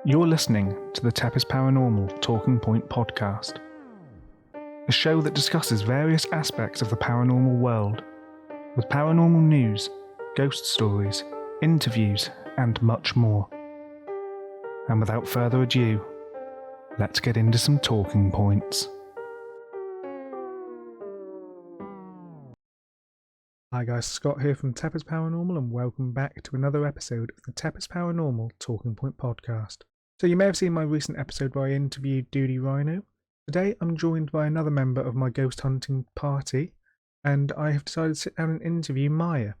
You're listening to the TEPIS Paranormal Talking Point podcast, a show that discusses various aspects of the paranormal world, with paranormal news, ghost stories, interviews, and much more. And without further ado, let's get into some talking points. Hi guys, Scott here from TEPIS Paranormal, and welcome back to another episode of the TEPIS Paranormal Talking Point podcast. So you may have seen my recent episode where I interviewed Duty Rhino. Today I'm joined by another member of my ghost hunting party, and I have decided to sit down and interview Myah.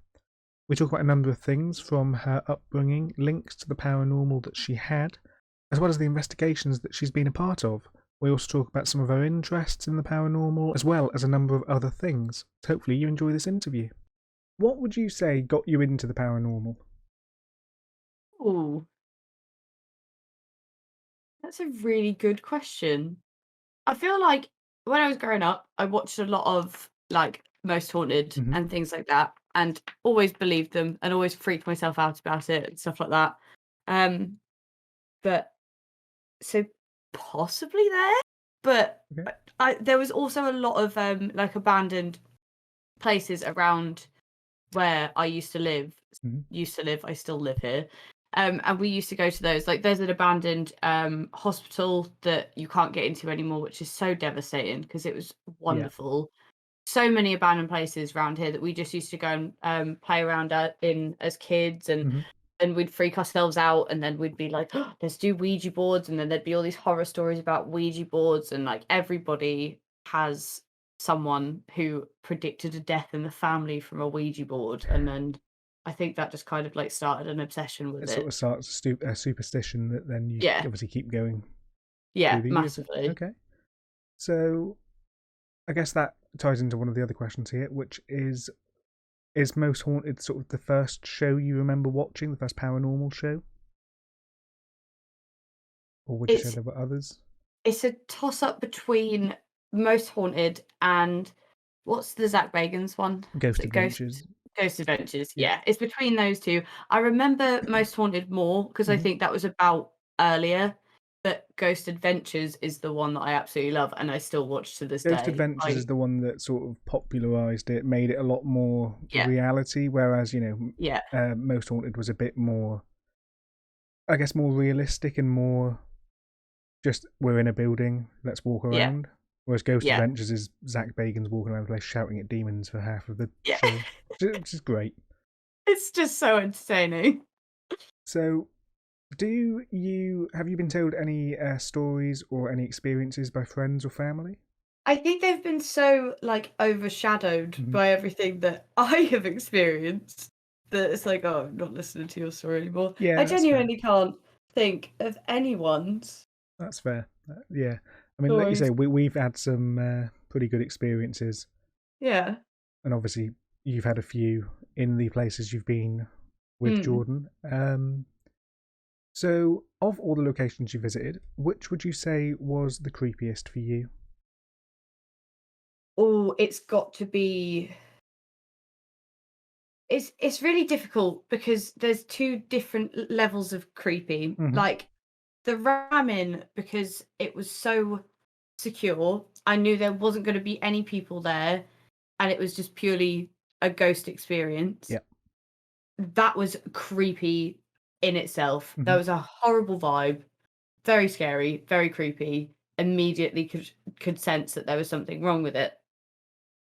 We talk about a number of things, from her upbringing, links to the paranormal that she had, as well as the investigations that she's been a part of. We also talk about some of her interests in the paranormal, as well as a number of other things. So hopefully you enjoy this interview. What would you say got you into the paranormal? Ooh, that's a really good question. I feel like when I was growing up, I watched a lot of like Most Haunted and things like that, and always believed them and always freaked myself out about it and stuff like that. But so possibly there, but Okay. there was also a lot of like abandoned places around where I used to live. I still live here. And we used to go to those. Like, there's an abandoned hospital that you can't get into anymore, which is so devastating because it was wonderful. So many abandoned places around here that we just used to go and play around in as kids, and we'd freak ourselves out, and then we'd be like, oh, let's do Ouija boards, and then there'd be all these horror stories about Ouija boards, and like everybody has someone who predicted a death in the family from a Ouija board, and then I think that just kind of like started an obsession with It it. sort of starts a superstition that then you obviously keep going. Yeah, through the years. massively. Okay. So I guess that ties into one of the other questions here, which is Most Haunted sort of the first show you remember watching, the first paranormal show? Or would you say there were others? It's a toss-up between Most Haunted and what's the Zach Bagans one? Ghost Adventures. Ghost Adventures, yeah. It's between those two. I remember Most Haunted more because I think that was about earlier, but Ghost Adventures is the one that I absolutely love and I still watch to this day. Ghost Adventures is the one that sort of popularised it, made it a lot more reality, whereas, Most Haunted was a bit more, I guess, more realistic and more just, we're in a building, let's walk around. Whereas Ghost Adventures is Zach Bagans walking around the place shouting at demons for half of the show, which is great. It's just so entertaining. So, have you been told any stories or any experiences by friends or family? I think they've been so like overshadowed by everything that I have experienced that it's like, oh, I'm not listening to your story anymore. Yeah, I genuinely can't think of anyone's. That's fair. Yeah. I mean, like you say, we've had some pretty good experiences. Yeah. And obviously, you've had a few in the places you've been with Jordan. So, of all the locations you visited, which would you say was the creepiest for you? Oh, it's got to be. It's really difficult because there's two different levels of creepy. Like the ramen, because it was so secure, I knew there wasn't going to be any people there, and it was just purely a ghost experience. Yeah, that was creepy in itself. That was a horrible vibe, very scary, very creepy. Immediately could sense that there was something wrong with it.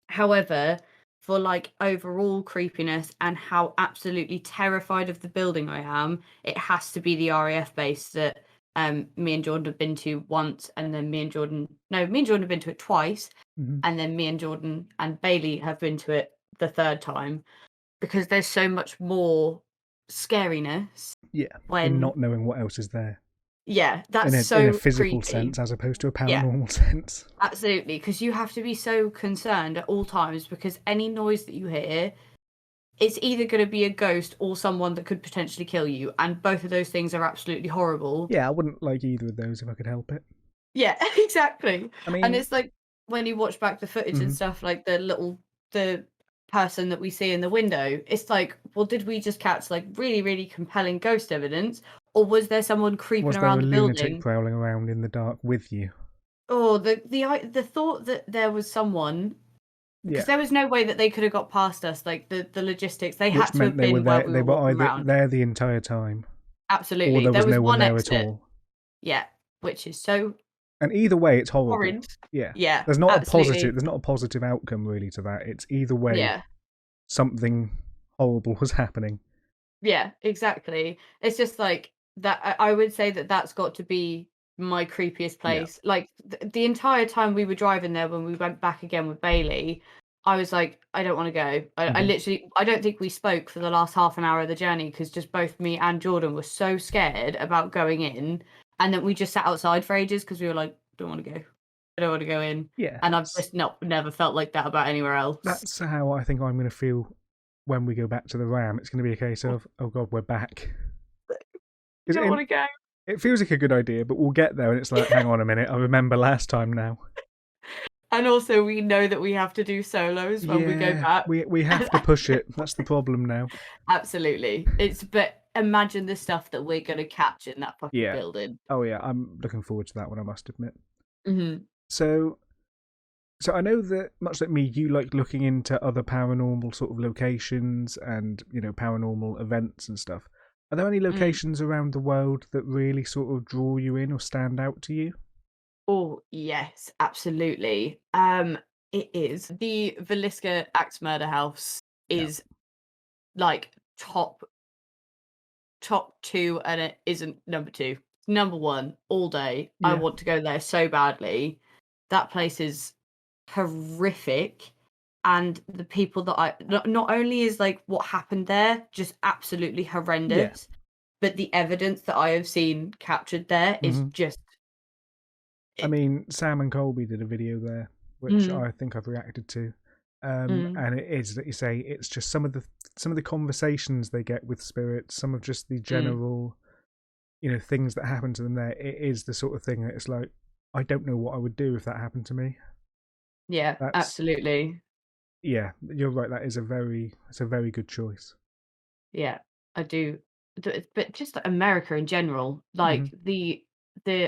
However, for like overall creepiness and how absolutely terrified of the building I am, it has to be the RAF base that me and Jordan have been to once, and then me and Jordan have been to it twice, and then me and Jordan and Bailey have been to it the third time, because there's so much more scariness. Yeah, in not knowing what else is there. Yeah, that's in a physical creepy. sense as opposed to a paranormal sense. Absolutely, because you have to be so concerned at all times, because any noise that you hear, it's either going to be a ghost or someone that could potentially kill you, and both of those things are absolutely horrible. Yeah, I wouldn't like either of those if I could help it. Yeah, exactly. I mean, and it's like when you watch back the footage and stuff, like the person that we see in the window, it's like, well, did we just catch like really, really compelling ghost evidence, Or was there someone creeping Was there around a the lunatic building? prowling around in the dark with you? Or the thought that there was someone, because Yeah. there was no way that they could have got past us. Like the logistics, they Which had to meant have they were been where there. we They were were walking either around. there the entire time, or Absolutely, there there was was no one one there at exit. all. Yeah, which is so And either way, it's horrible. horrid. Yeah. Yeah, There's not a positive. absolutely. There's not a positive outcome really to that. It's either way, Yeah. something horrible was happening. Yeah, exactly. It's just like that. I would say that that's got to be my creepiest Yeah. place. Like the entire time we were driving there, when we went back again with Bailey, I was like, I don't want to go. I literally, I don't think we spoke for the last half an hour of the journey because just both me and Jordan were so scared about going in, and then we just sat outside for ages because we were like, don't want to go. I don't want to go in. Yeah. And I've just never felt like that about anywhere else. That's how I think I'm going to feel when we go back to the Ram. It's going to be a case of, oh God, we're back. I don't want to go. It feels like a good idea, but we'll get there and it's like, hang on a minute, I remember last time now. And also, we know that we have to do solos when we go back. We have to push it. That's the problem now. Absolutely. But imagine the stuff that we're going to catch in that fucking building. Oh yeah, I'm looking forward to that one, I must admit. Mm-hmm. So I know that, much like me, you like looking into other paranormal sort of locations and, paranormal events and stuff. Are there any locations around the world that really sort of draw you in or stand out to you? Oh, yes, absolutely. It is. The Villisca Axe Murder House is like top two, and it isn't number two. It's number one all day. I want to go there so badly. That place is horrific. And the people that not only is like what happened there just absolutely horrendous, but the evidence that I have seen captured there is just. I mean, Sam and Colby did a video there, which I think I've reacted to, and it is that you say it's just some of the conversations they get with spirits, some of just the general, things that happen to them there. It is the sort of thing that it's like, I don't know what I would do if that happened to me. Yeah, absolutely. Yeah, you're right. It's a very good choice. Yeah, I do. But just America in general, like the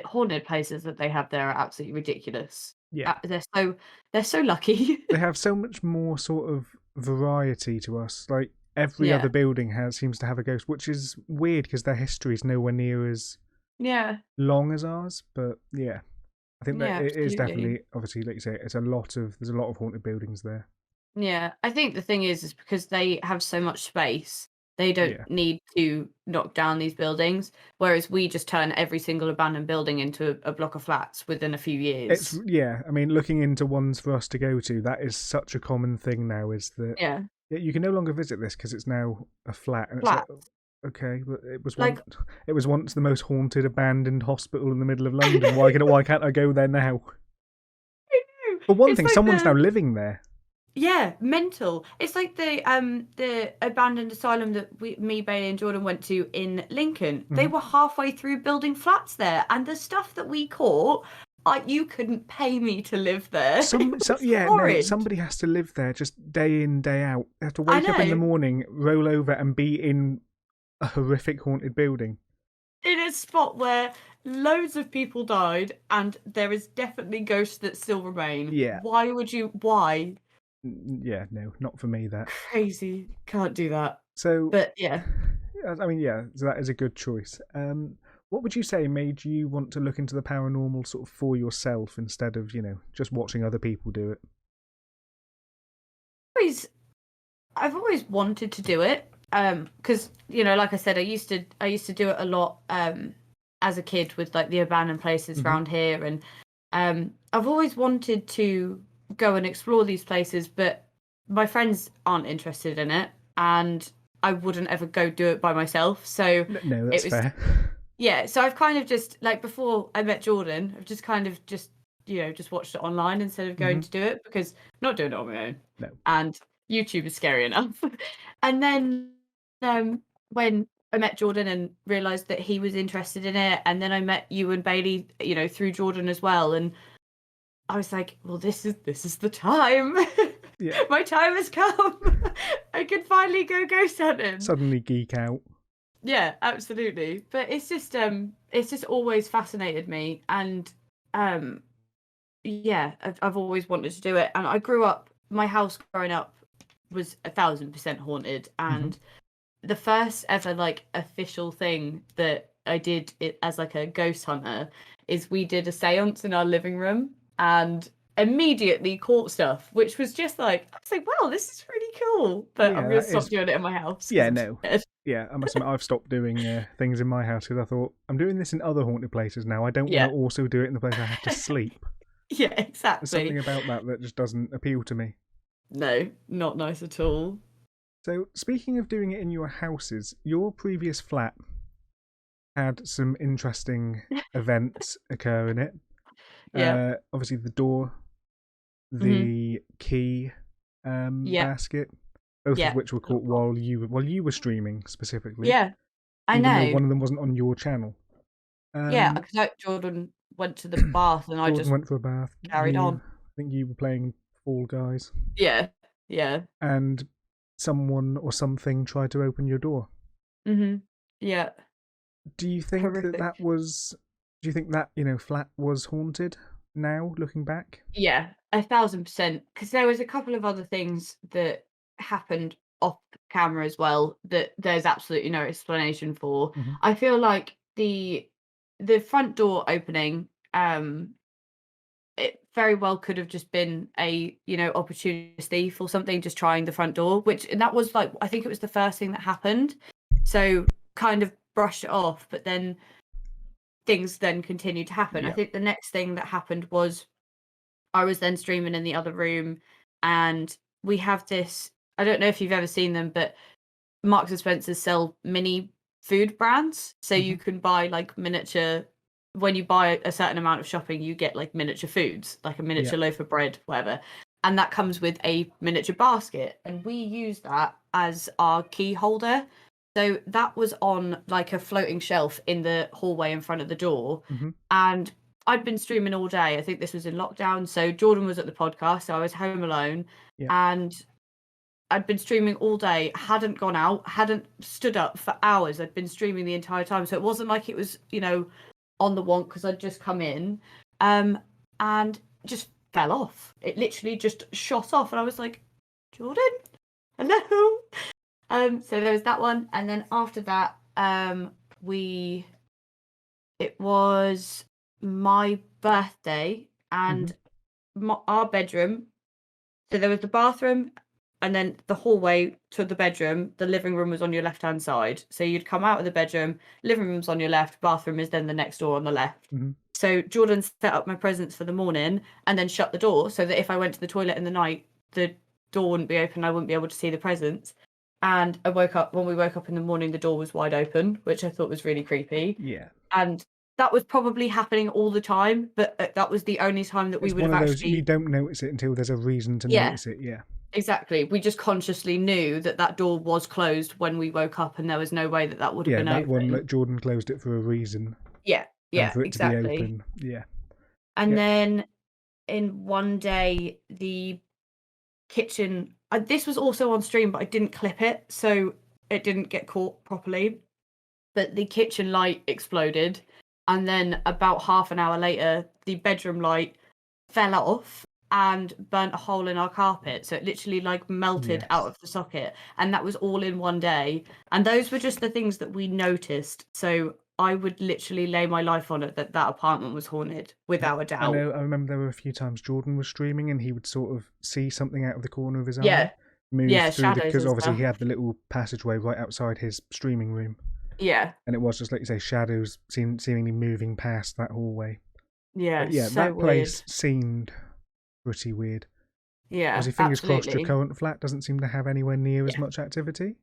haunted places that they have there are absolutely ridiculous. Yeah, they're so lucky. They have so much more sort of variety to us. Like every other building seems to have a ghost, which is weird because their history is nowhere near as long as ours. But yeah, I think that it is definitely, obviously, like you say, there's a lot of haunted buildings there. Yeah, I think the thing is because they have so much space, they don't need to knock down these buildings, whereas we just turn every single abandoned building into a block of flats within a few years. I mean, looking into ones for us to go to, that is such a common thing now, is that you can no longer visit this because it's now a flat. And it's like, okay, but it was once the most haunted abandoned hospital in the middle of London. Why can't I go there now? I know. For one thing, someone's now living there. Yeah, mental. It's like the abandoned asylum that me, Bailey, and Jordan went to in Lincoln. They were halfway through building flats there, and the stuff that we caught, you couldn't pay me to live there. Somebody has to live there just day in, day out. They have to wake up in the morning, roll over, and be in a horrific haunted building. In a spot where loads of people died, and there is definitely ghosts that still remain. Yeah. Why? Yeah, no, not for me. That crazy. Can't do that. So, but yeah, I mean, so that is a good choice. What would you say made you want to look into the paranormal sort of for yourself instead of just watching other people do it? I've always wanted to do it. Because like I said, I used to do it a lot. As a kid with like the abandoned places around here, and I've always wanted to go and explore these places, but my friends aren't interested in it, and I wouldn't ever go do it by myself. So no, that's fair. Yeah, so I've kind of just like before I met Jordan, I've just kind of just watched it online instead of going to do it, because I'm not doing it on my own. No. And YouTube is scary enough. And then when I met Jordan and realised that he was interested in it, and then I met you and Bailey, through Jordan as well, and I was like, well, this is the time. Yeah. My time has come. I can finally go ghost hunting. Suddenly geek out. Yeah, absolutely. But it's just always fascinated me, and yeah, I've always wanted to do it. And I grew up, my house growing up was 1,000% haunted, and the first ever like official thing that I did it as like a ghost hunter is we did a seance in our living room and immediately caught stuff, which was just like, I was like, wow, this is really cool. But I'm Yeah, gonna that stop is. doing it in my house because Yeah, I'm no. scared. Yeah, I must admit, I've stopped doing things in my house because I thought I'm doing this in other haunted places now. I don't want Yeah. to also do it in the place I have to sleep. Yeah, There's something exactly. about that just doesn't appeal to me. No, not nice at all. So, speaking of doing it in your houses, your previous flat had some interesting events occur in it. Yeah. Obviously, the door, Hmm. the key Yeah. basket, both of Yeah. which were caught while you were streaming specifically, Yeah. I even though know. one of them wasn't on your channel. Yeah, Um, because Jordan went to the bath and I Jordan just went for a bath. carried on. I think you were playing Fall Guys, Yeah. Yeah. and someone or something tried to open your door. Hmm. Yeah. Do you think that Horrific. that was? Do you think that flat was haunted? Now looking back. Yeah, 1,000%. Because there was a couple of other things that happened off camera as well that there's absolutely no explanation for. Hmm. I feel like the front door opening, it very well could have just been a, opportunist thief or something just trying the front door, and that was like, I think it was the first thing that happened. So kind of brushed it off, but then things then continued to happen. I Yeah. think the next thing that happened was I was then streaming in the other room, and we have this. I don't know if you've ever seen them, but Marks and Spencer's sell mini food brands. So Hmm. you can buy like miniature. When you buy a certain amount of shopping, you get like miniature foods, like a Yeah. miniature loaf of bread, whatever. And that comes with a miniature basket. And we use that as our key holder. So that was on like a floating shelf in the hallway in front of the door. Hmm. And I'd been streaming all day. I think this was in lockdown. So Jordan was at the podcast. So I was home alone. Yeah. And I'd been streaming all day, hadn't gone out, hadn't stood up for hours. I'd been streaming the entire time. So it wasn't like it was, on the want because I'd just come in. And just fell off. It literally just shot off. And I was like, Jordan, hello. So there was that one. And then after that, it was my birthday Hmm. and our bedroom. So there was the bathroom and then the hallway to the bedroom. The living room was on your left hand side. So you'd come out of the bedroom, living room's on your left, bathroom is then the next door on the left. Hmm. So Jordan set up my presents for the morning and then shut the door so that if I went to the toilet in the night, the door wouldn't be open. I wouldn't be able to see the presents. And when we woke up in the morning, the door was wide open, which I thought was really creepy. Yeah. And that was probably happening all the time, but that was the only time that we It's would one have of those actually. you don't notice it until there's a reason to Yeah, notice it. Yeah. exactly. We just consciously knew that that door was closed when we woke up, and there was no way that that would have Yeah, been that one open. that Jordan closed it for a reason Yeah, and yeah, for it to be exactly. open. Yeah. And Yeah. then in one day, the kitchen. This was also on stream, but I didn't clip it, so it didn't get caught properly. But the kitchen light exploded, and then about half an hour later, the bedroom light fell off and burnt a hole in our carpet. So it literally like melted out Yes. of the socket, and that was all in one day. And those were just the things that we noticed. So I would literally lay my life on it that that apartment was haunted without a I doubt. know. I remember there were a few times Jordan was streaming and he would sort of see something out of the corner of his eye, Yeah, move yeah, through shadows because and obviously stuff. he had the little passageway right outside his streaming room, Yeah, and it was just like you say, shadows seemingly moving past that hallway. yeah, But yeah, so that weird. place seemed pretty weird. Yeah, Obviously, fingers crossed, your absolutely. current flat doesn't seem to have anywhere near as Yeah, much activity.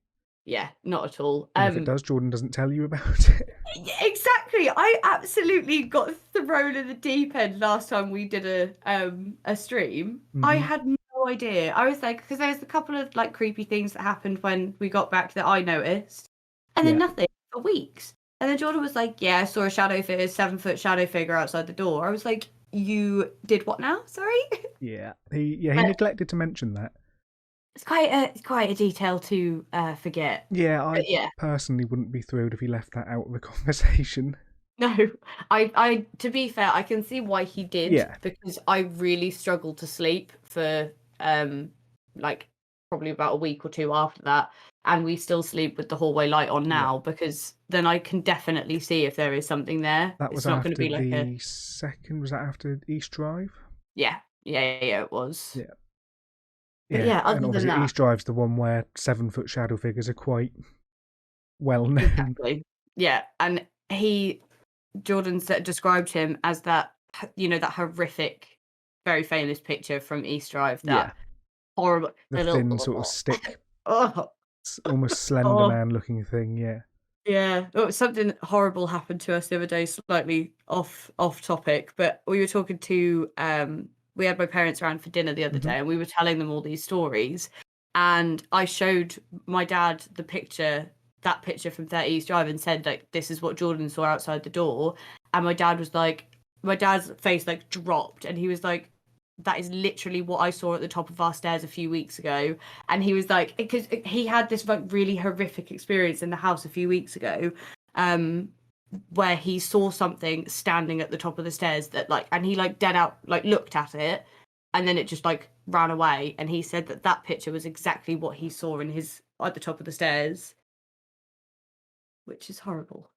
yeah, not at all. And if it does, Jordan doesn't tell you about it. Yeah, exactly. I absolutely got thrown in the deep end last time we did a stream. I Hmm. had no idea. I was like, because there was a couple of like creepy things that happened when we got back that I noticed, and then Yeah. nothing for weeks. And then Jordan was like, "Yeah, I saw a 7-foot shadow figure outside the door." I was like, "You did what now? Sorry." Yeah. He But neglected to mention that. it's quite a detail to forget. Yeah, I But yeah, personally wouldn't be thrilled if he left that out of the conversation. no, I to be fair, I can see why he did, Yeah. because I really struggled to sleep for like probably about a week or two after that, and we still sleep with the hallway light on Yeah. now, because then I can definitely see if there is something there. That was It's not going to after be like a the second. Was that after East Drive? yeah, it was. Yeah. But Yeah, yeah, and other than obviously that, East Drive's the one where 7-foot shadow figures are quite well known. exactly. Yeah, and Jordan described him as that, that horrific, very famous picture from East Drive, Yeah, that horrible, the the little, thin sort of stick, oh, almost Slender oh, Man looking thing. Yeah. yeah. Oh, something horrible happened to us the other day, slightly off topic, but we were talking to we had my parents around for dinner the other Hmm. day, and we were telling them all these stories, and I showed my dad that picture from 30 East Drive, and said, like, this is what Jordan saw outside the door, and my dad's face like dropped, and he was like, that is literally what I saw at the top of our stairs a few weeks ago. And he was like, because he had this like really horrific experience in the house a few weeks ago, where he saw something standing at the top of the stairs, that like, and he like dead out like looked at it, and then it just like ran away. And he said that picture was exactly what he saw at the top of the stairs, which is horrible.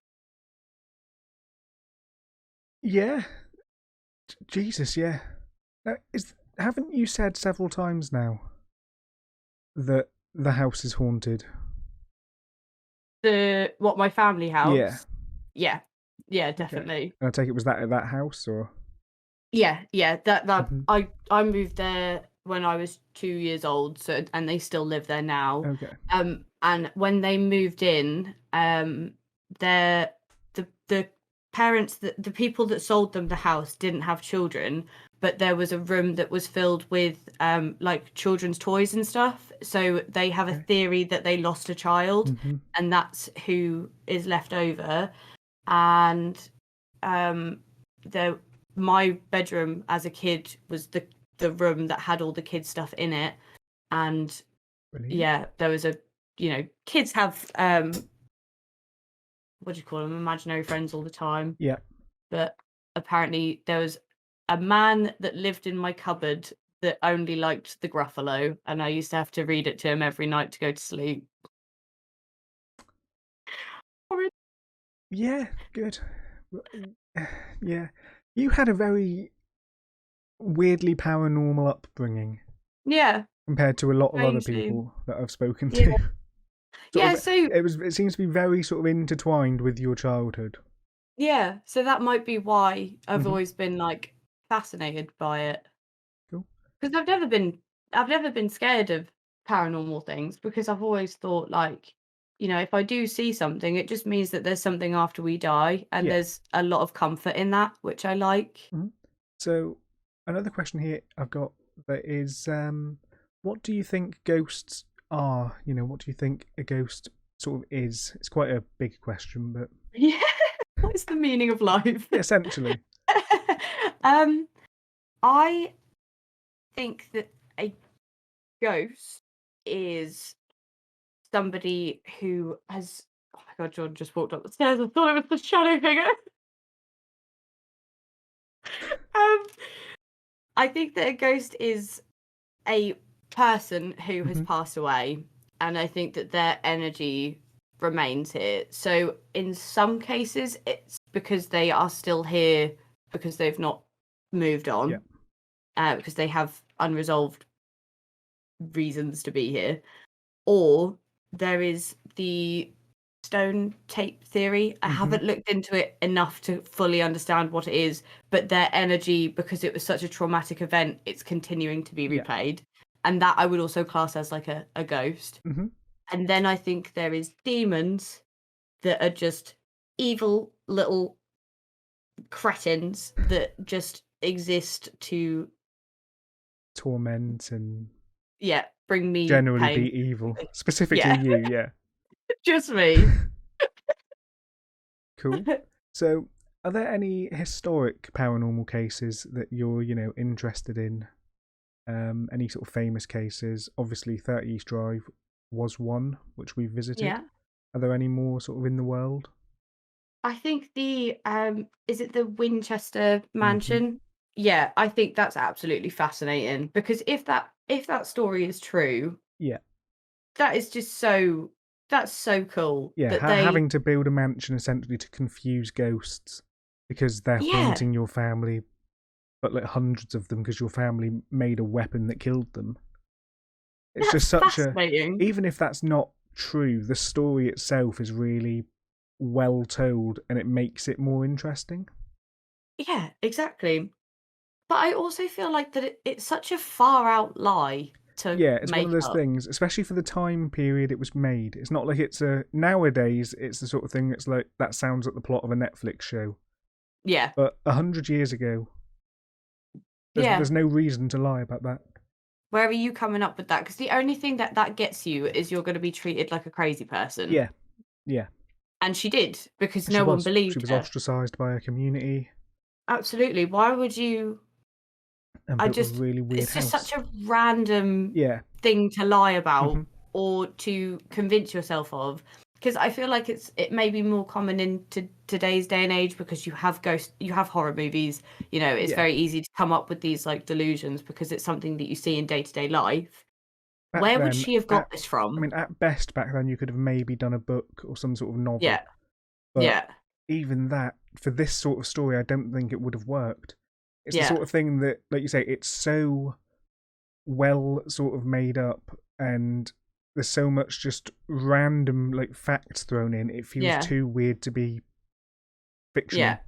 Yeah. Jesus. Yeah. Haven't you said several times now that the house is haunted? My family Yeah. house? Yeah, yeah, Okay. definitely. And I take it was that at that house or? Yeah, that Hmm. I moved there when I was 2 years old, so, and they still live there now. Okay. And when they moved in, their the parents, the people that sold them the house didn't have children, but there was a room that was filled with like children's toys and stuff. So they have a Okay. theory that they lost a child, Hmm. and that's who is left over. And the my bedroom as a kid was the room that had all the kids stuff in it. And Brilliant. yeah, there was kids have what do you call them, imaginary friends all the time. Yeah. But apparently there was a man that lived in my cupboard that only liked the Gruffalo, and I used to have to read it to him every night to go to sleep. Yeah. Good. Yeah. You had a very weirdly paranormal upbringing Yeah, compared to a lot of other strangely. people that I've spoken Yeah. to. Yeah, Sort of, so it seems to be very sort of intertwined with your childhood. yeah, so that might be why I've Hmm. always been like fascinated by it. Cool. Because I've never been scared of paranormal things, because I've always thought, like, if I do see something, it just means that there's something after we die, and Yeah. there's a lot of comfort in that, which I like. Hmm. So another question here I've got that is, what do you think ghosts are? What do you think a ghost sort of is? It's quite a big question, but Yeah. What is the meaning of life? yeah, essentially. um, I think that a ghost is somebody who has. Oh my god, Jordan just walked up the stairs. I thought it was the shadow figure. Um, I think that a ghost is a person who has Hmm. passed away, and I think that their energy remains here. So in some cases, it's because they are still here, because they've not moved Yeah. on, because they have unresolved reasons to be here. Or there is the stone tape theory. I Hmm. haven't looked into it enough to fully understand what it is, but their energy, because it was such a traumatic event, it's continuing to be Yeah. replayed. And that I would also class as like a ghost. Hmm. And then I think there is demons that are just evil little cretins that just exist to, Torment and yeah, bring me generally be pain. evil. Specifically Yeah, you, yeah. just me. Cool. So, are there any historic paranormal cases that you're, interested in? Any sort of famous cases? Obviously, 30 East Drive was one which we visited. Yeah. Are there any more sort of in the world? I think the is it the Winchester Mansion? Yeah, I think that's absolutely fascinating because if that story is true, Yeah. that is just that's so cool Yeah, that they having to build a mansion essentially to confuse ghosts because they're haunting your family, but like hundreds of them because your family made a weapon that killed them. It's that's just such fascinating. even if that's not true, the story itself is really well told and it makes it more interesting. Yeah, exactly. But I also feel like that it's such a far out lie to Yeah, it's one make of those up. things, especially for the time period it was made. It's not like nowadays it's the sort of thing that's like that sounds like the plot of a Netflix show. Yeah. But 100 years ago, Yeah. there's no reason to lie about that. Where are you coming up with that? Because the only thing that gets you is you're going to be treated like a crazy person. Yeah, yeah. And she did because She no one was believed her. ostracised by her community Absolutely. Why would you? and built a really weird It's just house. such a random Yeah. thing to lie about Mhm. or to convince yourself of. Because I feel like it may be more common in today's day and age because you have you have horror movies. You know, it's Yeah. very easy to come up with these like delusions because it's something that you see in day-to-day life. Back Where would then, she have got this from? I mean, at best back then you could have maybe done a book or some sort of novel. Yeah. But Yeah. even that, for this sort of story, I don't think it would have worked. It's the Yeah. sort of thing that, like you say, it's so well sort of made up and there's so much just random like facts thrown in. It feels Yeah. too weird to be fictional. Yeah.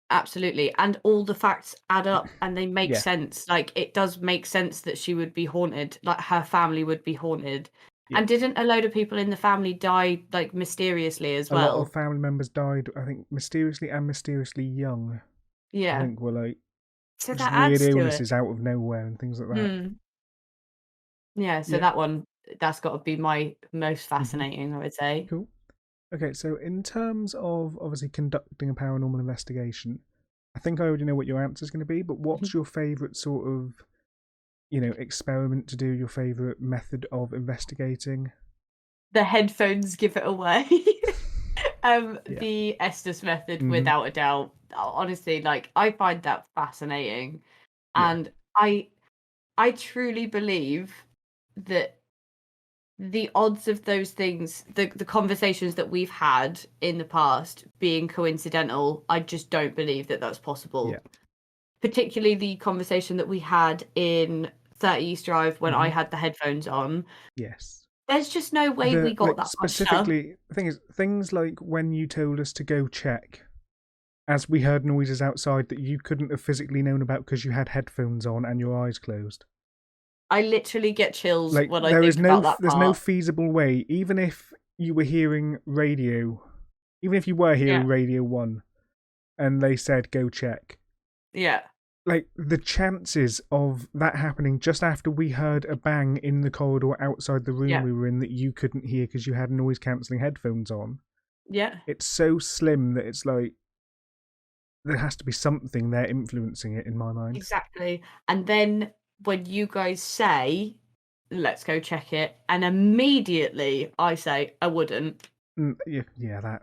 Absolutely. And all the facts add up and they make Yeah. sense. Like it does make sense that she would be haunted, like her family would be haunted. Yeah. And didn't a load of people in the family die like mysteriously as A well? lot of family members died, I think, mysteriously and mysteriously young. I Yeah. think were like So just that weird adds to it. illnesses out of nowhere and things like that. Yeah, so Yeah. that one, that's got to be my most Mhm. fascinating, I would say. Cool. Okay, so in terms of obviously conducting a paranormal investigation, I think I already know what your answer is going to be, but what's your favourite sort of, experiment to do, your favourite method of investigating? The headphones give it away. Yeah. The Estes method, Mhm. without a doubt. Honestly, like I find that fascinating. Yeah. And I truly believe that the odds of those things, the conversations that we've had in the past being coincidental, I just don't believe that that's possible. Yeah. Particularly the conversation that we had in 30 East Drive when I had the headphones on. Yes. There's just no way we got that much stuff. Specifically, the thing is, things like when you told us to go check, as we heard noises outside that you couldn't have physically known about because you had headphones on and your eyes closed. I literally get chills Like when I think about that there's part. no feasible way, even if you were hearing radio, even if you were hearing Radio 1 and they said go check. Yeah. Like the chances of that happening just after we heard a bang in the corridor outside the room we were in that you couldn't hear because you had noise cancelling headphones on. Yeah. It's so slim that it's like there has to be something there influencing it in my mind. Exactly. And then when you guys say, let's go check it, and immediately I say, I wouldn't. Yeah, that.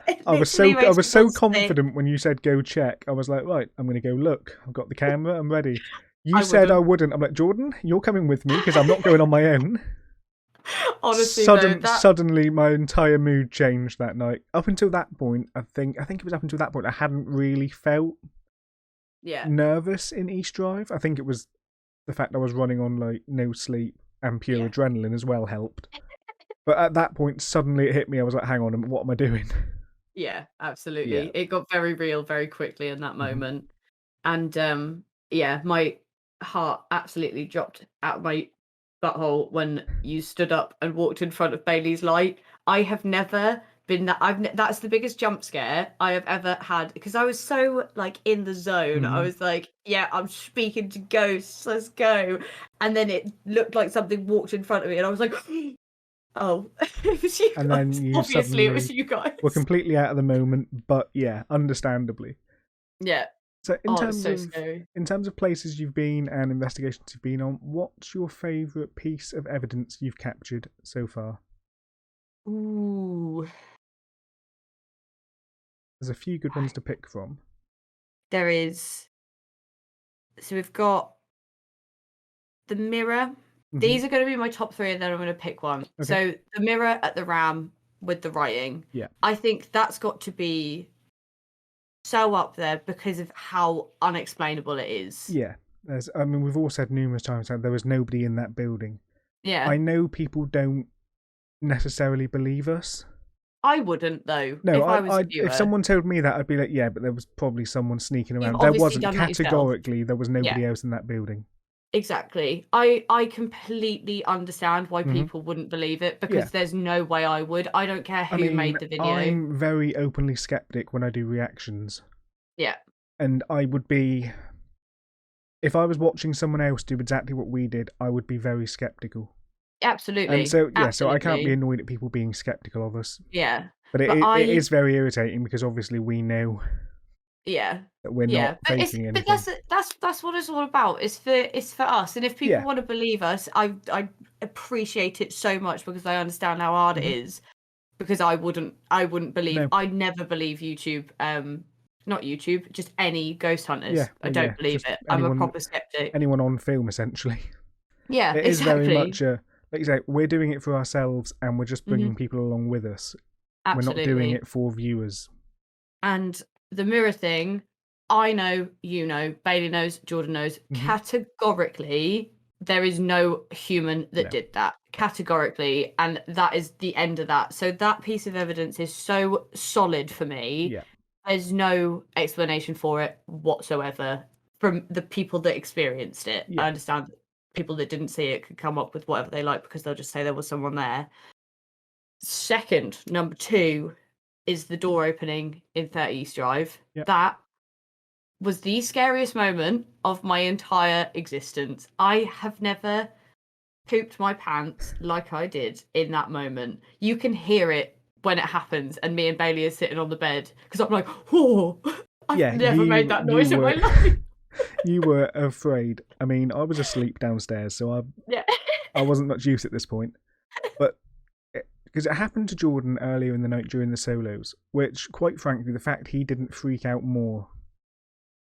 It I was literally so makes me confident when you said go check. I was like, right, I'm going to go look. I've got the camera. I'm ready. You I said I wouldn't. wouldn't. I'm like, Jordan, you're coming with me because I'm not going on my own. Honestly, Suddenly, my entire mood changed that night. Up until that point, I think it was up until that point, I hadn't really felt nervous in East Drive. I think it was the fact I was running on like no sleep and pure adrenaline as well helped. But at that point, suddenly it hit me. I was like, hang on, what am I doing? Yeah, absolutely. It got very real very quickly in that moment. And my heart absolutely dropped out of my butthole when you stood up and walked in front of Bailey's light. I have never been that that's the biggest jump scare I have ever had because I was so like in the zone. I was like, yeah, I'm speaking to ghosts, let's go. And then it looked like something walked in front of me and I was like, oh, it was you and guys. then you Obviously it was you guys. were completely out of the moment, but yeah, understandably. Yeah. So Oh, it's so scary. in terms of places you've been and investigations you've been on, what's your favourite piece of evidence you've captured so far? Ooh. There's a few good ones to pick from. There is. So we've got the mirror. These are going to be my top 3, and then I'm going to pick one. Okay. So the mirror at the Ram with the writing. Yeah. I think that's got to be so up there because of how unexplainable it is. Yeah. I mean, we've all said numerous times that there was nobody in that building. Yeah. I know people don't necessarily believe us. I wouldn't, though. No, if I was a viewer. If someone told me that, I'd be like, yeah, but there was probably someone sneaking around. You've There obviously wasn't. done that yourself. Categorically, there was nobody else in that building. Exactly. I completely understand why people wouldn't believe it, because there's no way I would. I don't care who made the video. I'm very openly skeptic when I do reactions. Yeah. And I would be, if I was watching someone else do exactly what we did, I would be very skeptical. Absolutely. And so, yeah, so I can't be annoyed at people being skeptical of us. Yeah. But it is very irritating because obviously we know that we're not faking anything. But that's what it's all about. It's for us. And if people want to believe us, I appreciate it so much, because I understand how hard it is. Because I wouldn't believe. No. I never believe YouTube. Not YouTube, just any ghost hunters. Yeah, I don't believe it. I'm a proper skeptic. Anyone on film, essentially. Yeah, it is very much like you say, we're doing it for ourselves, and we're just bringing people along with us. Absolutely. We're not doing it for viewers. And the mirror thing, I know, you know, Bailey knows, Jordan knows, categorically, there is no human that did that. Categorically. And that is the end of that. So that piece of evidence is so solid for me. Yeah. There's no explanation for it whatsoever from the people that experienced it. Yeah. I understand people that didn't see it could come up with whatever they like, because they'll just say there was someone there. Second, number 2 is the door opening in 30 East Drive. Yep. That was the scariest moment of my entire existence. I have never pooped my pants like I did in that moment. You can hear it when it happens, and me and Bailey are sitting on the bed, because I'm like, whoa, I've never made that noise in my life. You were afraid. I mean, I was asleep downstairs, so I wasn't much use at this point. But because it happened to Jordan earlier in the night during the solos, which, quite frankly, the fact he didn't freak out more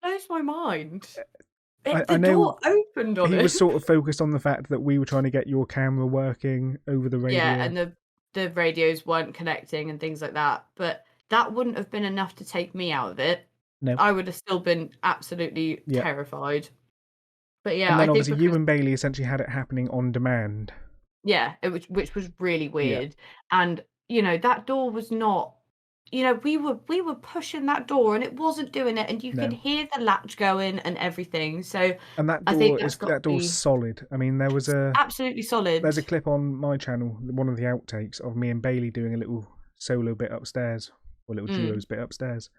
blows my mind. I know door opened on he was sort of focused on the fact that we were trying to get your camera working over the radio. Yeah, and the radios weren't connecting and things like that. But that wouldn't have been enough to take me out of it. No. I would have still been absolutely terrified. But yeah, and then obviously you and Bailey essentially had it happening on demand. Yeah, which was really weird. Yeah. And, you know, that door was not, you know, we were pushing that door and it wasn't doing it, and you could hear the latch going and everything. So and that door that door's solid. I mean, there was absolutely solid. There's a clip on my channel, one of the outtakes of me and Bailey doing a little solo bit upstairs, or a little duos bit upstairs,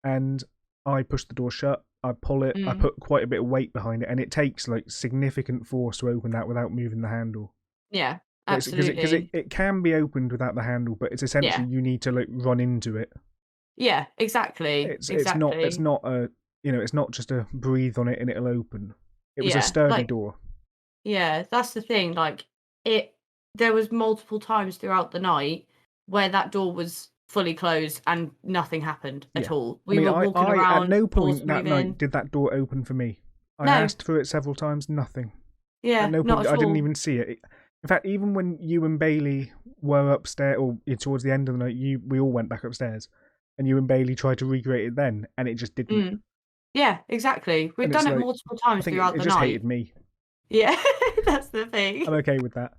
and I push the door shut, I pull it, I put quite a bit of weight behind it, and it takes like significant force to open that without moving the handle. Yeah, absolutely. Because it can be opened without the handle, but it's essentially you need to like run into it. Yeah, exactly. It's not a, you know, it's not just a breathe on it and it'll open. It was a sturdy door. Yeah, that's the thing. Like there was multiple times throughout the night where that door was fully closed and nothing happened at all. We were walking around. At no point that night did that door open for me. I asked for it several times, nothing. Yeah, at no point I didn't even see it. In fact, even when you and Bailey were upstairs, or towards the end of the night, we all went back upstairs, and you and Bailey tried to recreate it then, and it just didn't. Yeah, exactly. We've done it multiple times throughout the night. It just hated me. Yeah, that's the thing. I'm okay with that.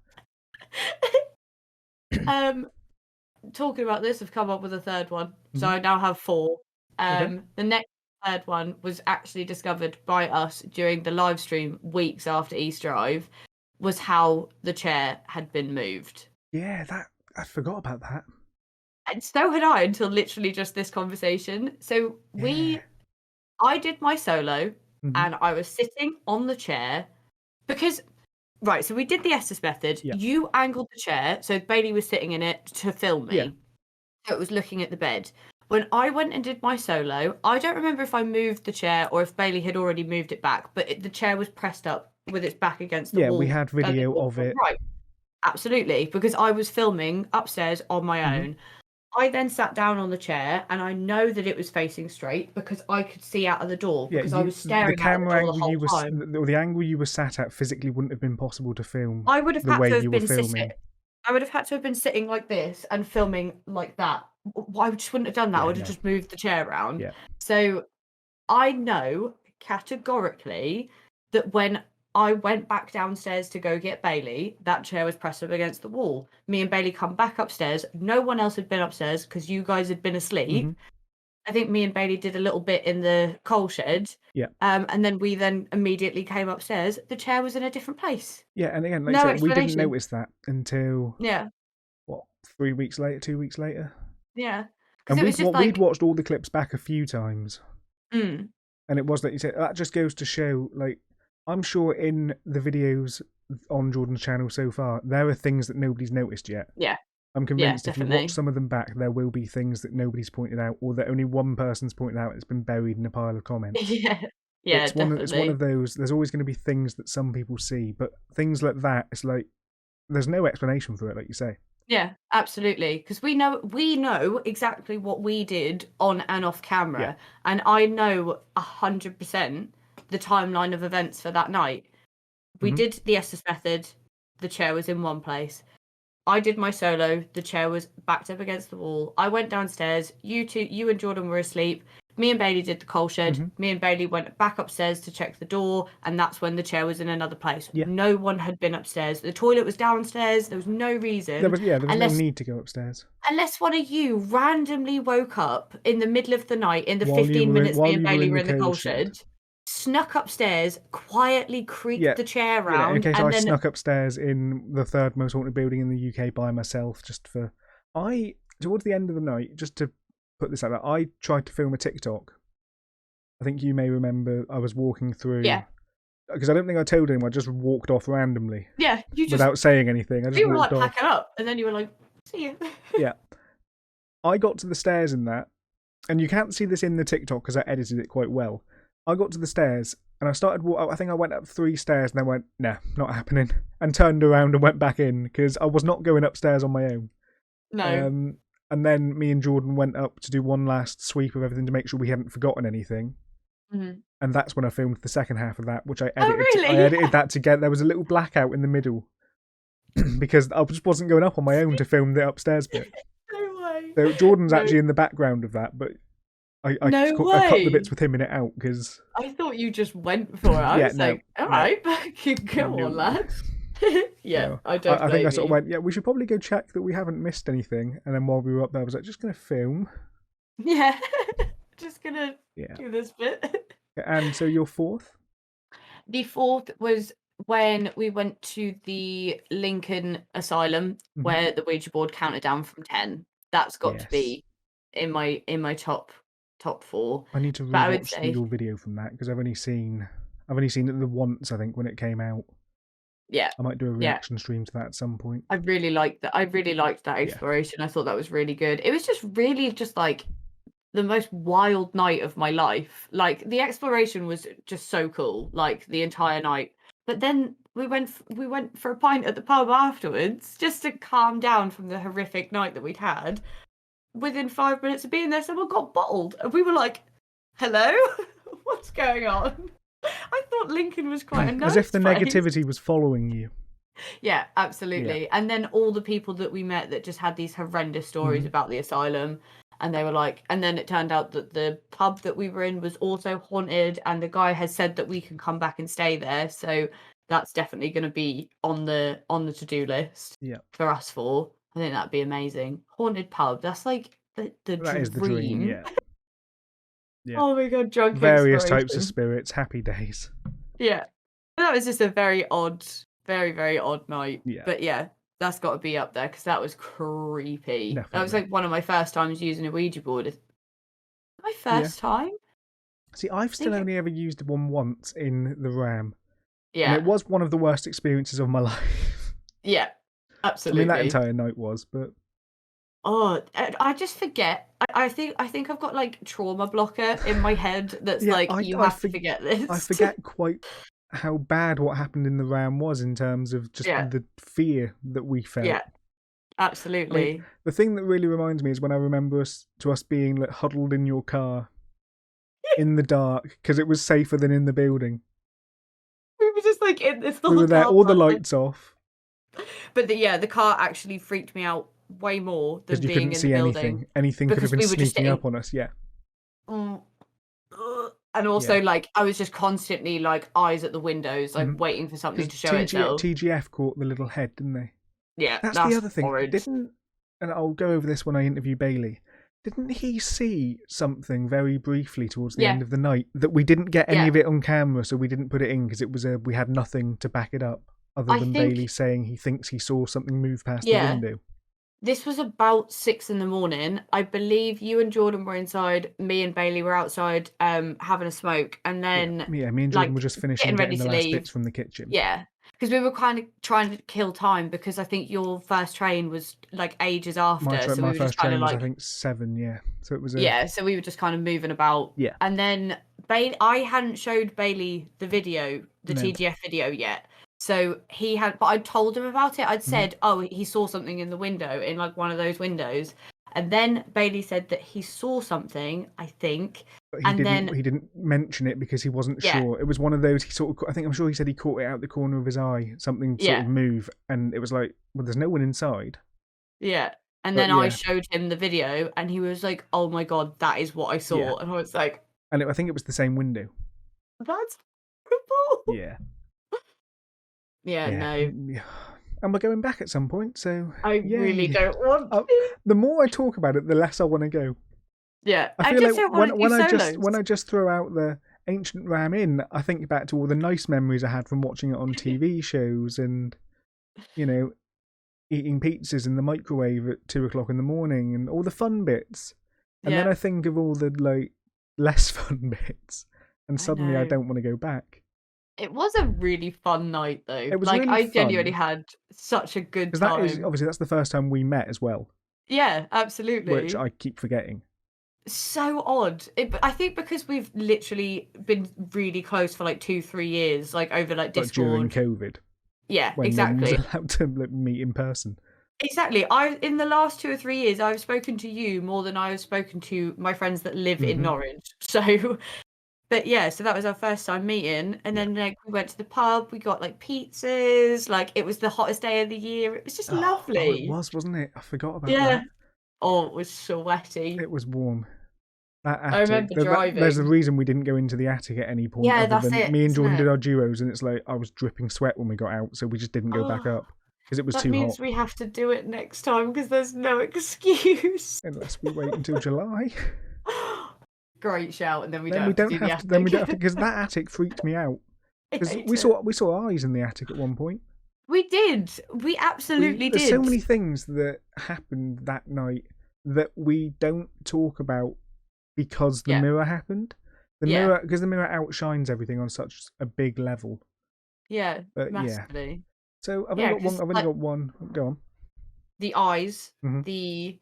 Talking about this, I've come up with a third one. So I now have 4. The next third one was actually discovered by us during the live stream weeks after East Drive, was how the chair had been moved. Yeah, I forgot about that. And so had I, until literally just this conversation. So I did my solo and I was sitting on the chair because, right, so we did the Estes method. Yeah. You angled the chair, so Bailey was sitting in it to film me. Yeah. So it was looking at the bed. When I went and did my solo, I don't remember if I moved the chair or if Bailey had already moved it back, but the chair was pressed up with its back against the wall. We had video of it. Right, absolutely, because I was filming upstairs on my own. I then sat down on the chair, and I know that it was facing straight because I could see out of the door because I was staring the camera out of the door the whole time. The angle you were sat at physically wouldn't have been possible to film. I would have the had way to have you were been filming. I would have had to have been sitting like this and filming like that. I just wouldn't have done that. I would have just moved the chair around. Yeah. So I know categorically that when I went back downstairs to go get Bailey, that chair was pressed up against the wall. Me and Bailey come back upstairs. No one else had been upstairs because you guys had been asleep. I think me and Bailey did a little bit in the coal shed. Yeah. And then we immediately came upstairs. The chair was in a different place. Yeah, and again, like I said, we didn't notice that until 3 weeks later, 2 weeks later. Yeah. And we'd watched all the clips back a few times. And it was that you said that just goes to show, like, I'm sure in the videos on Jordan's channel so far, there are things that nobody's noticed yet. Yeah. I'm convinced if you watch some of them back, there will be things that nobody's pointed out, or that only one person's pointed out. It's been buried in a pile of comments. It's one of those. There's always going to be things that some people see, but things like that, it's like there's no explanation for it, like you say. Yeah, absolutely. Because we know exactly what we did on and off camera, and I know 100% the timeline of events for that night. We did the Estes method. The chair was in one place. I did my solo. The chair was backed up against the wall. I went downstairs. You and Jordan were asleep. Me and Bailey did the coal shed. Me and Bailey went back upstairs to check the door, and that's when the chair was in another place. No one had been upstairs. The toilet was downstairs. There was no reason. There was no need to go upstairs. Unless one of you randomly woke up in the middle of the night in the 15 minutes me and Bailey were in the coal shed, snuck upstairs, quietly creaked the chair around. In case I snuck upstairs in the third most haunted building in the UK by myself, towards the end of the night, just to put this out there, I tried to film a TikTok. I think you may remember I was walking through. Yeah. Because I don't think I told anyone, I just walked off randomly. Yeah, without saying anything. You were like packing up, and then you were like, see you. Yeah. I got to the stairs in that, and you can't see this in the TikTok because I edited it quite well. I got to the stairs, and I think I went up 3 stairs, and then went, nah, not happening, and turned around and went back in, because I was not going upstairs on my own. No. And then me and Jordan went up to do one last sweep of everything to make sure we hadn't forgotten anything. And that's when I filmed the second half of that, which I edited. Oh, really? I edited that together. There was a little blackout in the middle because I just wasn't going up on my own to film the upstairs bit. No way. So Jordan's actually in the background of that, but I cut the bits with him in it out because I thought you just went for it. I was like, all right, go on, lads. No. I don't. I think I sort of went, we should probably go check that we haven't missed anything. And then while we were up there, I was like, just going to film. Yeah, just going to do this bit. And so your fourth? The fourth was when we went to the Lincoln Asylum, where the Ouija board counted down from 10. That's got to be in my top 4. I need to rewatch your video from that because I've only seen it the once, I think, when it came out. Yeah, I might do a reaction stream to that at some point. I really liked that. I really liked that exploration. I thought that was really good. It was just really just like the most wild night of my life. Like the exploration was just so cool, like the entire night. But then we went for a pint at the pub afterwards just to calm down from the horrific night that we'd had. Within 5 minutes of being there, someone got bottled, and we were like, "Hello, what's going on?" I thought Lincoln was quite a nice as if the place. negativity was following you. Yeah, absolutely. Yeah. And then all the people that we met that just had these horrendous stories about the asylum, and they were like, and then it turned out that the pub that we were in was also haunted, and the guy has said that we can come back and stay there. So that's definitely going to be on the to-do list for us 4. I think that'd be amazing. Haunted pub. That's like the dream. Is the dream, yeah. Yeah. Oh my god, drunk various types of spirits, happy days. Yeah. That was just a very odd, very, very odd night. Yeah. But yeah, that's got to be up there because that was creepy. Definitely. That was like one of my first times using a Ouija board. My first time? See, I've still only ever used one once in the RAM. Yeah. And it was one of the worst experiences of my life. Yeah, absolutely. I mean, that entire night was, but Oh, I just forget. I think I've got like trauma blocker in my head that's Yeah, like you have to forget I this. forget quite how bad what happened in the ram was in terms of just Yeah, the fear that we felt. yeah, I mean, absolutely. the thing that really reminds me is when I remember us being like huddled in your car in the dark because it was safer than in the building. We were just like in this We little were there, car all the park, like, lights off but the car actually freaked me out way more than because you being couldn't in the see building anything. Anything could have because been we were just sneaking sitting. up on us. Yeah, Mm, and also, yeah. like, I was just constantly like eyes at the windows, like Mhm. waiting for something Because to show itself. TGF caught the little head, didn't they? Yeah, That's the that's other thing. horrid. And I'll go over this when I interview Bailey. Didn't he see something very briefly towards the Yeah, end of the night that we didn't get any yeah. of it on camera, so we didn't put it in because it was we had nothing to back it up other I than Bailey think, saying he thinks he saw something move past the yeah. window. This was about 6 in the morning. I believe you and Jordan were inside. Me and Bailey were outside, having a smoke, and Yeah, then me and Jordan like were just finishing getting getting ready the to last bits leave. from the kitchen. Yeah, because we were kind of trying to kill time because I think your first train was like ages after, so we My were just first kind of train was I like, think 7. Yeah, so it was yeah, so we were just kind of moving about. yeah. And then Bailey, I hadn't showed Bailey the video, the No. TGF video yet. So he had, but I told him about it. I'd Mm-hmm. said, oh, he saw something in the window, in like one of those windows. And then Bailey said that he saw something, I think. But And then, he didn't mention it because he wasn't yeah, sure. It was one of those he sort of I'm sure he said he caught it out the corner of his eye, something sort yeah, of move, and it was like, well, there's no one inside. yeah. And But then I yeah, showed him the video and he was like, oh my God, that is what I yeah, saw. And I was like, and I think it was the same window. that's horrible. Yeah, Yeah, yeah, no, yeah. And we're going back at some point, so I really yay. don't want to. The more I talk about it, the less I want to go. Yeah, I I feel just like don't want to do solos. when I just throw out the ancient ram in, I think back to all the nice memories I had from watching it on TV shows and, you know, eating pizzas in the microwave at 2 o'clock in the morning and all the fun bits. And then Yeah, I think of all the like less fun bits, and I suddenly I know. don't want to go back. It was a really fun night though. It was Like really I genuinely fun had such a good because that is time. obviously that's the first time we met as well, Yeah, which absolutely. I keep forgetting. So odd. I think because we've literally been really close for like 2, 3 years, like over like But during Discord. COVID, Yeah, when no one was exactly. allowed to like, meet in person. Exactly. I in the last 2 or 3 years, I've spoken to you more than I've spoken to my friends that live in Mm-hmm. Norwich. So, but yeah, so that was our first time meeting, and Yeah. then like we went to the pub, we got like pizzas, like it was the hottest day of the year. It was just Oh, it lovely. was, wasn't it? I forgot about Yeah. that. Oh, it was sweaty. It was warm. That I attic. remember There's a driving. reason we didn't go into the attic at any point Yeah, other that's than it, me and isn't Jordan did it? our duos, and it's like I was dripping sweat when we got out, so we just didn't go back Oh, up because it was that too means hot. we have to do it next time because there's no excuse. Unless we wait until July. Great shout, and then we Then don't we have to don't do the have to. Then we don't have to attic. because that attic freaked me out. I Because hate it. we saw eyes in the attic at one point. We did. We absolutely There's did. so many things that happened that night that we don't talk about because the Yeah. mirror happened. Yeah. Because the mirror outshines everything on such a big level. Yeah, But yeah. massively. So I've Yeah, only got one. 'cause, I've only like, got one. Go on. the eyes, Mhm. the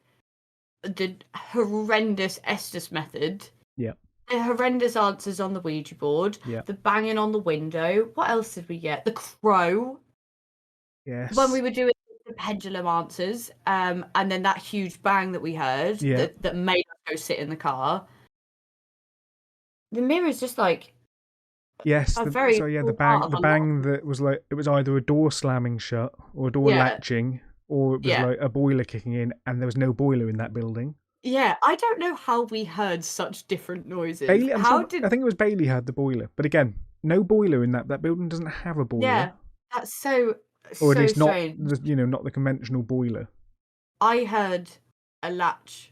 horrendous Estes method, Yeah. the horrendous answers on the Ouija board, Yeah. the banging on the window. What else did we get? The crow. Yes. When we were doing the pendulum answers, and then that huge bang that we heard Yeah. that made us go sit in the car. The mirror is just like Yes. a very The cool part of the a lot bang of that was like it was either a door slamming shut or a door Yeah. latching, or it was Yeah. like a boiler kicking in, and there was no boiler in that building. Yeah, I don't know how we heard such different noises. Bailey, How did I think it was Bailey had the boiler, but again, no boiler in that. That building doesn't have a boiler, Yeah, that's so or at least not strange. not the conventional boiler. I heard a latch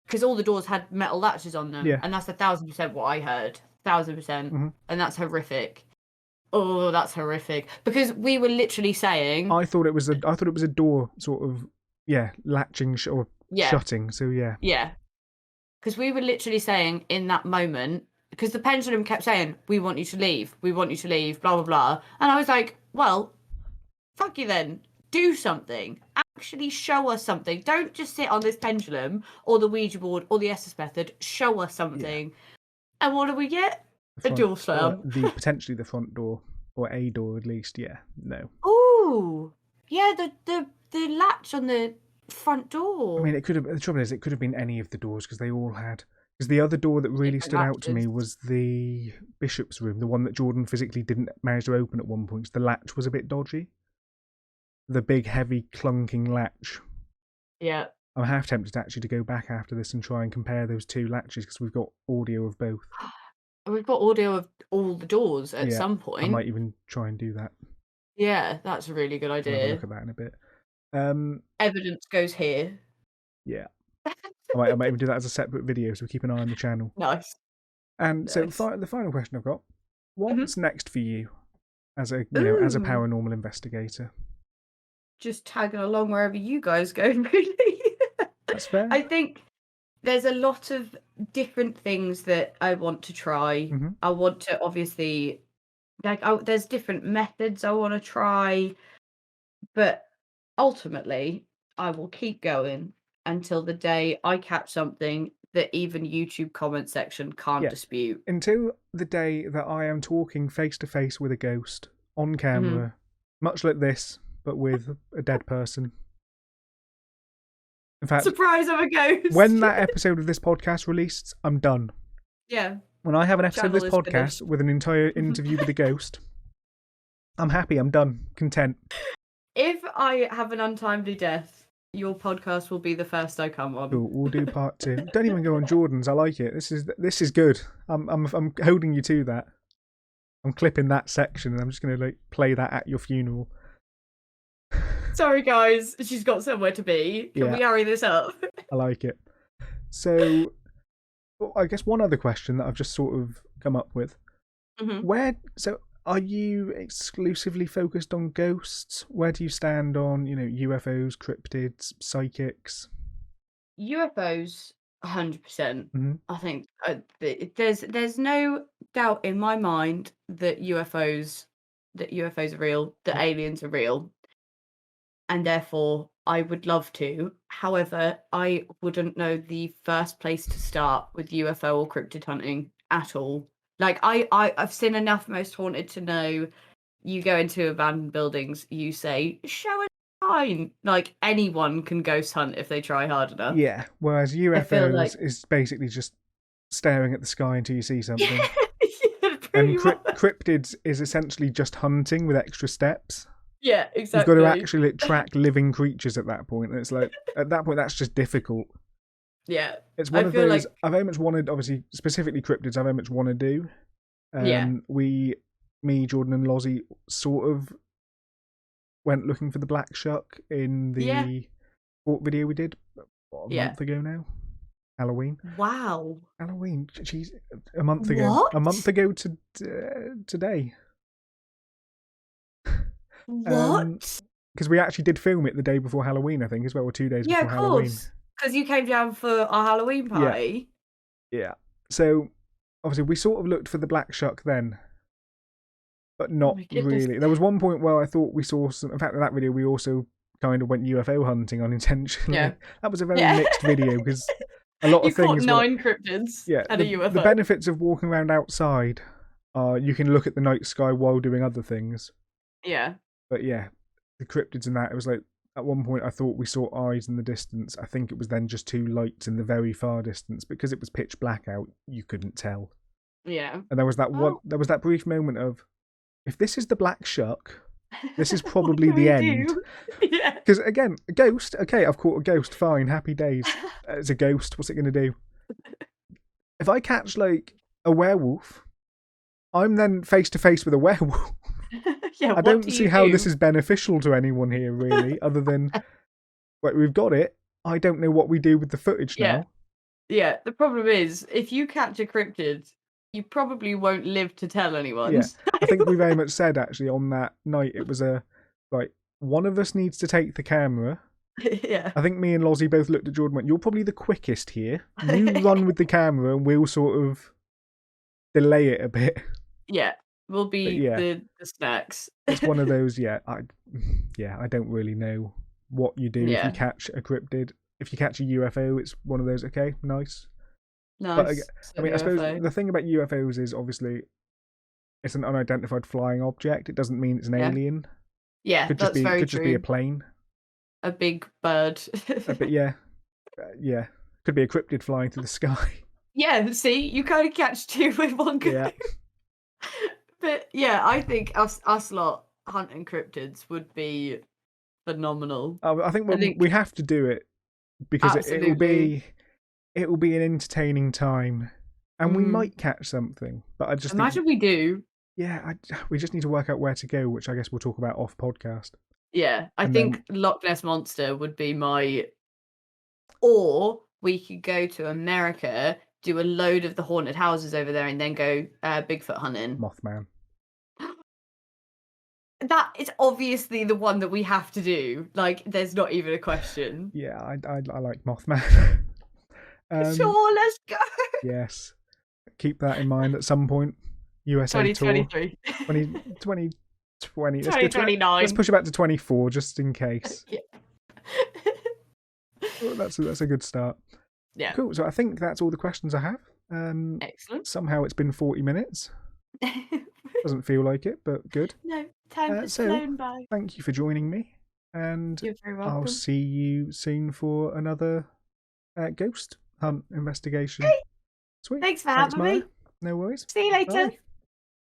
because all the doors had metal latches on them, Yeah. and that's 1,000% what I heard. 1,000%, Mhm. and that's horrific. Oh, that's horrific because we were literally saying, I thought it was a door sort of latching or yeah, shutting. So yeah. yeah, because we were literally saying in that moment because the pendulum kept saying, "We want you to leave. We want you to leave." Blah blah blah, and I was like, "Well, fuck you then." do something. Actually show us something. Don't just sit on this pendulum or the Ouija board or the SS method. Show us something. And what do we get? A door slam. Potentially the front door, or a door at least. Yeah, no. Ooh, yeah, the latch on the front door. I mean, it could have. The trouble is, it could have been any of the doors because they all had. Because the other door that really stood out to me was the bishop's room, the one that Jordan physically didn't manage to open at one point. Because the latch was a bit dodgy. The big, heavy, clunking latch. Yeah. I'm half tempted actually to go back after this and try and compare those two latches because we've got audio of both. We've got audio of all the doors at some point. I might even try and do that. Yeah, that's a really good idea. I'll have a look at that in a bit. Evidence goes here. Yeah. I might even do that as a separate video, so keep an eye on the channel. Nice. And so the final question I've got: what's next for you as a as a paranormal investigator? Just tagging along wherever you guys go, really. That's fair. I think there's a lot of different things that I want to try. I want to obviously, there's different methods I want to try, but ultimately, I will keep going until the day I catch something that even YouTube comment section can't dispute. Until the day that I am talking face to face with a ghost on camera, much like this, but with a dead person. In fact, surprise, I'm a ghost. When that episode of this podcast released, I'm done. Yeah. When I have an episode of this podcast with an entire interview with a ghost, I'm happy, I'm done, content. If I have an untimely death, your podcast will be the first I come on. Cool, we'll do part 2. Don't even go on Jordan's. I like it. This is good. I'm holding you to that. I'm clipping that section and I'm just going to play that at your funeral. Sorry, guys. She's got somewhere to be. Can we hurry this up? I like it. So, I guess one other question that I've just sort of come up with. Are you exclusively focused on ghosts? Where do you stand on, UFOs, cryptids, psychics? UFOs, 100%. I think there's no doubt in my mind that UFOs are real, that aliens are real. And therefore, I would love to. However, I wouldn't know the first place to start with UFO or cryptid hunting at all. Like, I've seen enough Most Haunted to know you go into abandoned buildings, you say, show a sign. Like, anyone can ghost hunt if they try hard enough. Yeah, whereas UFOs is basically just staring at the sky until you see something. And cryptids is essentially just hunting with extra steps. Yeah, exactly. You've got to actually track living creatures at that point. And it's like, at that point, that's just difficult. Yeah. It's one of those, I very much wanted, obviously, specifically cryptids, I very much want to do. Me, Jordan and Lozzie sort of went looking for the black shuck in the video we did a month ago now. Halloween. Wow. Halloween. Jeez, a month ago. What? A month ago today. What? Because we actually did film it the day before Halloween, I think, as well, or 2 days before Halloween. Yeah, of course. Because you came down for our Halloween party. Yeah. So, obviously, we sort of looked for the black shuck then, but not really. There was one point where I thought we saw some. In fact, in that video, we also kind of went UFO hunting unintentionally. Yeah. That was a very mixed video because a lot of things. You caught 9 cryptids and a UFO. The benefits of walking around outside are you can look at the night sky while doing other things. Yeah. But yeah, the cryptids and that, it was like, at one point I thought we saw eyes in the distance. I think it was then just 2 lights in the very far distance. Because it was pitch black out, you couldn't tell. Yeah. And there was that brief moment of, if this is the black shuck, this is probably the end. Yeah. Because again, a ghost, okay, I've caught a ghost, fine, happy days. It's a ghost, what's it going to do? If I catch, a werewolf, I'm then face to face with a werewolf. I don't see how this is beneficial to anyone here, really, other than, we've got it. I don't know what we do with the footage now. Yeah, the problem is, if you catch a cryptid, you probably won't live to tell anyone. Yeah, I think we very much said, actually, on that night, it was one of us needs to take the camera. Yeah. I think me and Lozzie both looked at Jordan and went, you're probably the quickest here. You run with the camera and we'll sort of delay it a bit. Yeah. will But be yeah, the snacks. it's one of those. Yeah, I don't really know what you do if you Yeah, catch a cryptid. If you catch a UFO, it's one of those. Okay, nice. But nice. I So mean, I suppose UFO. the thing about UFOs is obviously it's an unidentified flying object. It doesn't mean it's an Yeah, alien. yeah, that's very Could just be a true. plane. A big bird. But yeah, yeah, could be a cryptid flying through the sky. Yeah, see, you kind of catch two with one go. Yeah. But yeah, I think us lot hunting cryptids would be phenomenal. I think I think we have to do it because absolutely. it will be an entertaining time, and we Mm. might catch something. But I just think, Imagine we do. yeah, we just need to work out where to go, which I guess we'll talk about off podcast. Yeah, I And then think Loch Ness Monster would be my. Or we could go to America, do a load of the haunted houses over there, and then go Bigfoot hunting. Mothman. That is obviously the one that we have to do. Like, there's not even a question. Yeah, I like Mothman. Sure, let's go. Yes, keep that in mind at some point. USA tour 2023. 2020. Let's do 2029. let's push it back to 24 just in case. Yeah. Well, that's a good start. Yeah. Cool. So I think that's all the questions I have. Excellent. Somehow it's been 40 minutes. Doesn't feel like it, but good. No, time has flown by. Thank you for joining me, and You're very welcome. I'll see you soon for another ghost hunt investigation. Hey, Sweet. thanks for having Myah. me. No worries. See you later. Bye.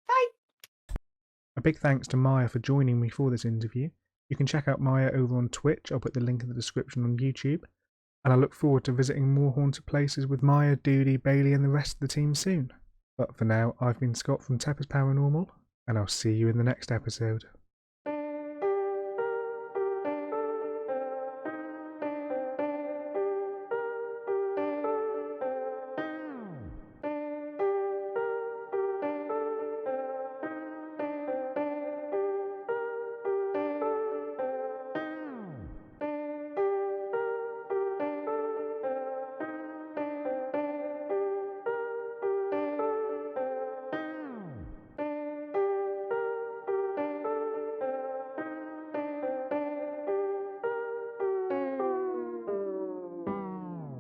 Bye. A big thanks to Myah for joining me for this interview. You can check out Myah over on Twitch. I'll put the link in the description on YouTube. And I look forward to visiting more haunted places with Myah, Doody, Bailey, and the rest of the team soon. But for now, I've been Scott from TEPIS Paranormal, and I'll see you in the next episode.